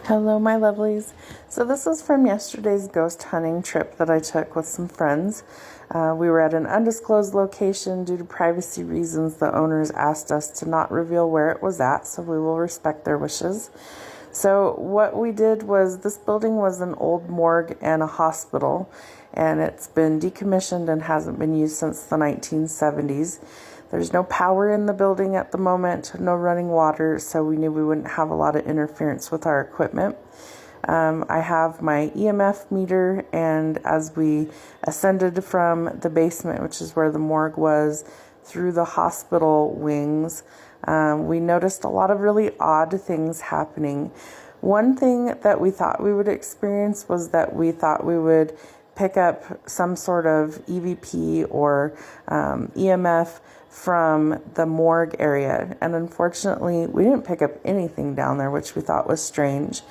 Hello, my lovelies. So this is from yesterday's ghost hunting trip that I took with some friends. We were at an undisclosed location. Due to privacy reasons, the owners asked us to not reveal where it was at, so we will respect their wishes. So what we did was, this building was an old morgue and a hospital, and it's been decommissioned and hasn't been used since the 1970s. There's no power in the building at the moment, no running water, so we knew we wouldn't have a lot of interference with our equipment. I have my EMF meter, and as we ascended from the basement, which is where the morgue was, through the hospital wings, we noticed a lot of really odd things happening. One thing that we thought we would experience was that we thought we would pick up some sort of EVP or EMF from the morgue area, and unfortunately we didn't pick up anything down there, which we thought was strange.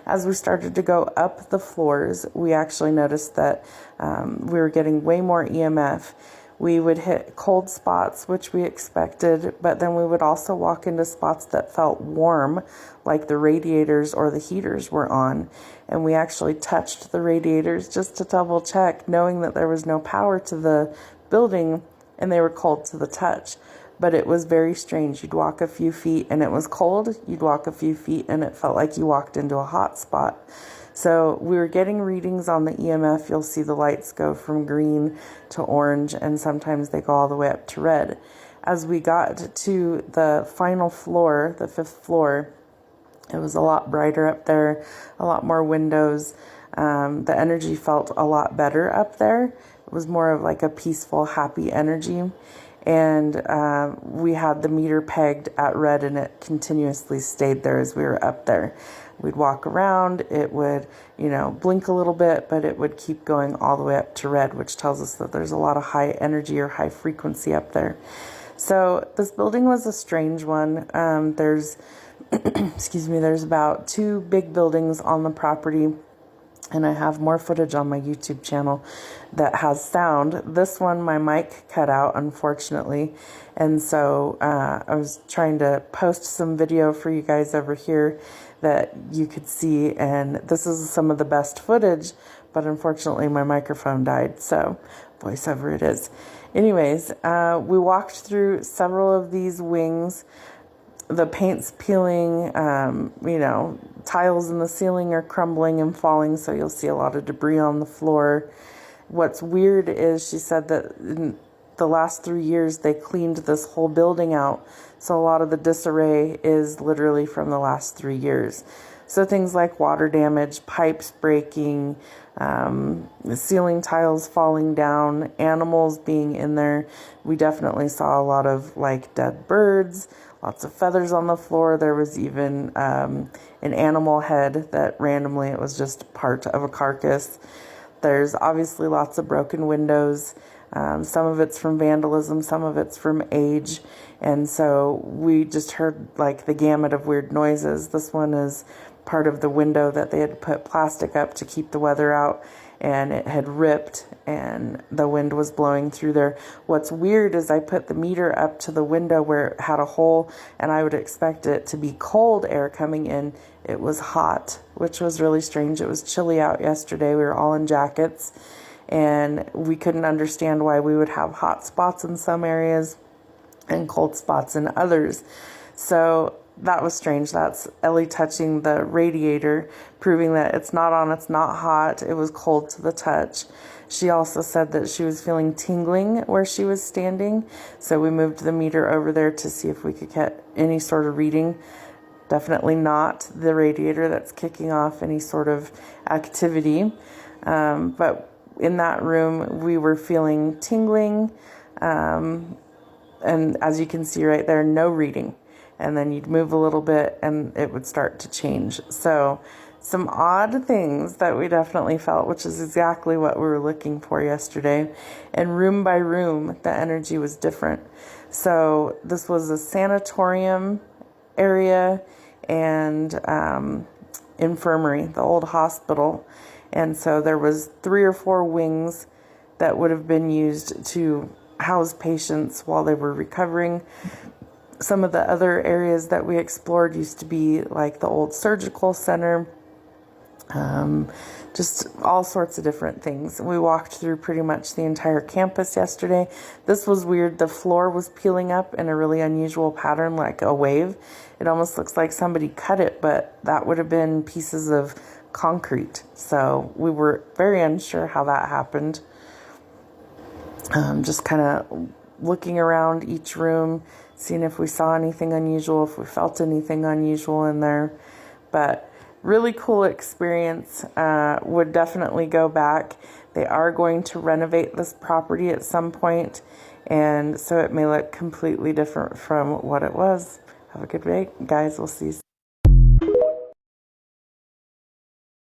As we started to go up the floors, we actually noticed that we were getting way more EMF. We would hit cold spots, which we expected, but then we would also walk into spots that felt warm, like the radiators or the heaters were on. And we actually touched the radiators just to double check, knowing that there was no power to the building and they were cold to the touch. But it was very strange. You'd walk a few feet and it was cold. You'd walk a few feet and it felt like you walked into a hot spot. So we were getting readings on the EMF. You'll see the lights go from green to orange, and sometimes they go all the way up to red. As we got to the final floor, the 5th floor, it was a lot brighter up there, a lot more windows. The energy felt a lot better up there. It was more of like a peaceful, happy energy. And we had the meter pegged at red, and it continuously stayed there as we were up there. We'd walk around, it would, blink a little bit, but it would keep going all the way up to red, which tells us that there's a lot of high energy or high frequency up there. So this building was a strange one. There's, there's about 2 big buildings on the property, and I have more footage on my YouTube channel that has sound. This one, my mic cut out, unfortunately, and so I was trying to post some video for you guys over here that you could see, and this is some of the best footage, but unfortunately my microphone died, so voiceover it is. Anyways, we walked through several of these wings. The paint's peeling, tiles in the ceiling are crumbling and falling, so you'll see a lot of debris on the floor. What's weird is she said that in the last 3 years they cleaned this whole building out, so a lot of the disarray is literally from the last 3 years. So things like water damage, pipes breaking, ceiling tiles falling down, animals being in there. We definitely saw a lot of dead birds, lots of feathers on the floor. There was even an animal head that randomly, it was just part of a carcass. There's obviously lots of broken windows. Some of it's from vandalism, some of it's from age. And so we just heard the gamut of weird noises. This one is part of the window that they had put plastic up to keep the weather out, and it had ripped and the wind was blowing through there. What's weird is I put the meter up to the window where it had a hole, and I would expect it to be cold air coming in. It was hot, which was really strange. It was chilly out yesterday. We were all in jackets, and we couldn't understand why we would have hot spots in some areas and cold spots in others. So that was strange. That's Ellie touching the radiator, proving that it's not on, it's not hot, it was cold to the touch. She also said that she was feeling tingling where she was standing, so we moved the meter over there to see if we could get any sort of reading. Definitely not the radiator that's kicking off any sort of activity, but in that room we were feeling tingling, and as you can see right there, no reading. And then you'd move a little bit and it would start to change. So some odd things that we definitely felt, which is exactly what we were looking for yesterday. And room by room, the energy was different. So this was a sanatorium area and infirmary, the old hospital. And so there was 3 or 4 wings that would have been used to house patients while they were recovering. Some of the other areas that we explored used to be like the old surgical center Just all sorts of different things. We walked through pretty much the entire campus yesterday. This was weird. The floor was peeling up in a really unusual pattern, like a wave. It almost looks like somebody cut it, but that would have been pieces of concrete. So we were very unsure how that happened. Just kind of looking around each room, seeing if we saw anything unusual, if we felt anything unusual in there. But really cool experience. Would definitely go back. They are going to renovate this property at some point, and so it may look completely different from what it was. Have a good day, guys. We'll see you soon.